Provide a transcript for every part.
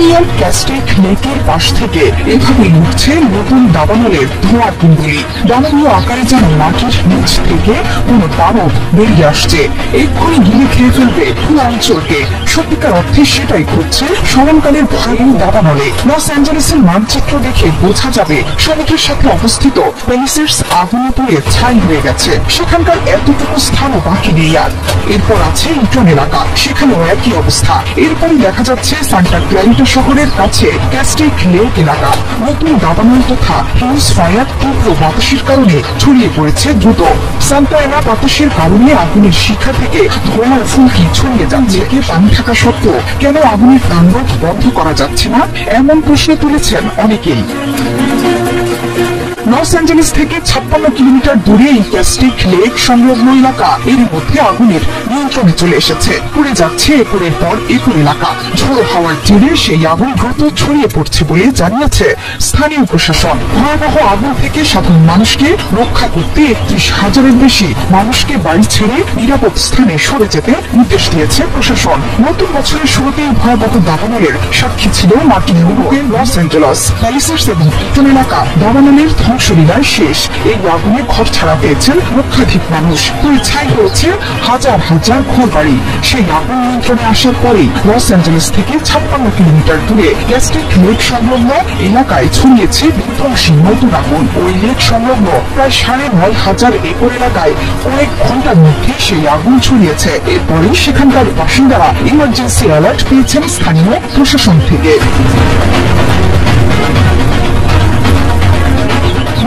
অস্ট্রেলিয়ার ক্যাস্টেক লেকের পাশ থেকে এভাবে উঠছে নতুন দাবানলের ধোঁয়ার কুণ্ডলী। দানবীয় আকারে যেন মাটির নিচ থেকে কোনো দানব বেরিয়ে আসছে, এক্ষুনি গিলে খেয়ে ফেলবে পুরো অঞ্চলকে। সত্যিকার অর্থে সেটাই ঘটছে স্মরণকালের ভয়াবহ দাবানলে। লস অ্যাঞ্জেলেসের মানচিত্র দেখে বোঝা যাবে সমুদ্রের সাথে অবস্থিত প্যালিসেডস আগুনে পুড়ে ছাই হয়ে গেছে, সেখানকার এতটুকু স্থানও বাকি নেই আর। এরপর আছে ইটন এলাকা, সেখানেও একই অবস্থা। এরপরই দেখা যাচ্ছে সান্টা ক্লারিটা শহরের কাছে ক্যাস্টেক লেক এলাকা। নতুন দাবানল তথা হিউজ ফায়ার তীব্র বাতাসের কারণে ছড়িয়ে পড়েছে দ্রুত। সান্টা এনা বাতাসের কারণে আগুনের শিখা থেকে ধোঁয়ার ফুলকি ছড়িয়ে যাচ্ছে। পানি থাকা সত্ত্বেও কেন আগুনের তাণ্ডব বন্ধ করা যাচ্ছে না, এমন প্রশ্ন তুলেছেন অনেকেই। লস অ্যাঞ্জেলেস থেকে 56 কিলোমিটার দূরে এই ক্যাস্টেক লেক সংলগ্ন এলাকা এর মধ্যে আগুনের নিয়ন্ত্রণে চলে এসেছে। পুড়ে যাচ্ছে একুরের পর একুর এলাকা। ঝোড়ো হাওয়ার জেরে সেই আগুন দ্রুত ছড়িয়ে পড়ছে বলে জানিয়েছে স্থানীয় প্রশাসন। ভয়াবহ আগুন থেকে সাধারণ মানুষকে রক্ষা করতে 31,000-এর বেশি মানুষকে বাড়ি ছেড়ে নিরাপদ স্থানে সরে যেতে নির্দেশ দিয়েছে প্রশাসন। নতুন বছরের শুরুতেই ভয়াবহ দাবানলের সাক্ষী ছিল Martin Ruben. Los Angeles, Palisades এবং ইটন এলাকা দাবানলের ধ্বংসলীলার শেষ। এই আগুনে ঘর ছাড়া পেয়েছেন লক্ষাধিক মানুষ, পুড়ে ছাই হয়েছে হাজার হাজার ঘর বাড়ি। সেই আগুন নিয়ন্ত্রণে আসার পরেই লস অ্যাঞ্জেলেস থেকে 56 কিলোমিটার দূরে ক্যাস্টেক লেক সংলগ্ন এলাকায় ছড়িয়েছে বিধ্বংসী নতুন আগুন। ওই লেক সংলগ্ন প্রায় 9,500 একর এলাকায় কয়েক ঘন্টার মধ্যে সেই আগুন ছড়িয়েছে। এরপরই সেখানকার বাসিন্দারা ইমার্জেন্সি অ্যালার্ট পেয়েছেন স্থানীয় প্রশাসন থেকে।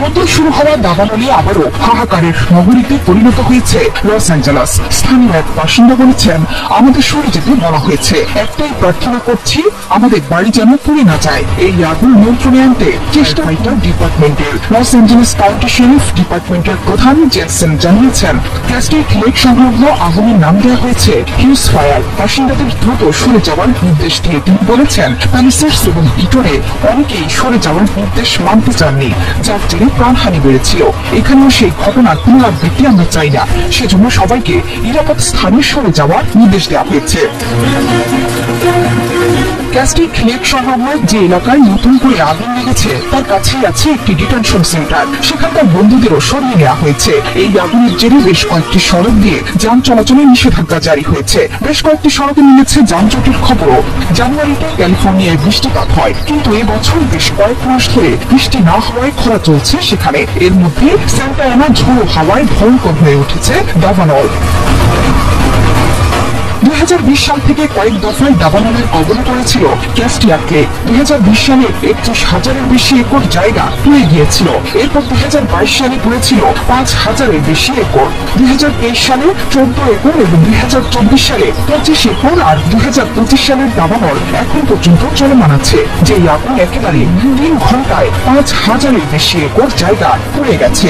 নতুন শুরু হওয়া দাবানলে আবারও হাহাকারের নগরীতে পরিণত হয়েছে লস অ্যাঞ্জেলস। স্থানীয় এক বাসিন্দা বলেছেন, আমাদের সরে যেতে বলা হয়েছে, একটাই প্রার্থনা করছি, আমাদের বাড়ি যেন পুড়ে না যায়। এই আগুন নিয়ন্ত্রণে আনতে চেষ্টা ফাইটার ডিপার্টমেন্টের। লস অ্যাঞ্জেলেস কাউন্টি শেরিফ ডিপার্টমেন্টের প্রধান জেনসেন জানিয়েছেন, ক্যাস্টেক লেক সংলগ্ন আগুনের নাম দেওয়া হয়েছে হিউজ ফায়ার। বাসিন্দাদের দ্রুত সরে যাওয়ার নির্দেশ দিয়ে তিনি বলেছেন, প্যালিসেডস এবং ইটনে অনেকেই সরে যাওয়ার নির্দেশ মানতে চাননি, যার জেরে প্রাণহানি বেড়েছিল। এখানেও সেই ঘটনার পুনরাবৃত্তি আমরা চাই না, সেজন্য সবাইকে নিরাপদ স্থানে সরে যাওয়ার নির্দেশ দেওয়া হয়েছে। ক্যাস্টেক লেক সংলগ্ন যে এলাকায় নতুন করে আগুন লেগেছে তার কাছেই আছে একটি ডিটেনশন সেন্টার। সেখানকার বন্দীদেরও সরিয়ে নেওয়া হয়েছে। এই আগুনের জেরে বেশ কয়েকটি সড়ক দিয়ে যান চলাচলে নিষেধাজ্ঞা জারি হয়েছে। বেশ কয়েকটি সড়কে মিলেছে যানজটের খবরও। জানুয়ারিতে ক্যালিফোর্নিয়ায় বৃষ্টিপাত হয়, কিন্তু এবছর বেশ কয়েক মাস ধরে বৃষ্টি না হওয়ায় খরা চলছে সেখানে। এর মধ্যে সান্টা এনা ঝোড়ো হাওয়ায় ভয়ঙ্কর হয়ে উঠেছে দাবানল। 2020 সাল থেকে কয়েক দফায় দাবানলের কবলে পড়েছিল ক্যাস্টিয়াক লেক। 2020 সালে 31,000-এর বেশি একর জায়গা পুড়ে গিয়েছিল। এরপর 2022 সালে পুড়েছিল 5,000-এর বেশি একর। 2023 সালে 14 একর এবং 2024 সালে 25 একর আর 2025 সালের দাবানল এখন পর্যন্ত চলমান আছে। যে আগুন একেবারে 3 ঘন্টায় 5,000-এর বেশি একর জায়গা পুড়ে গেছে।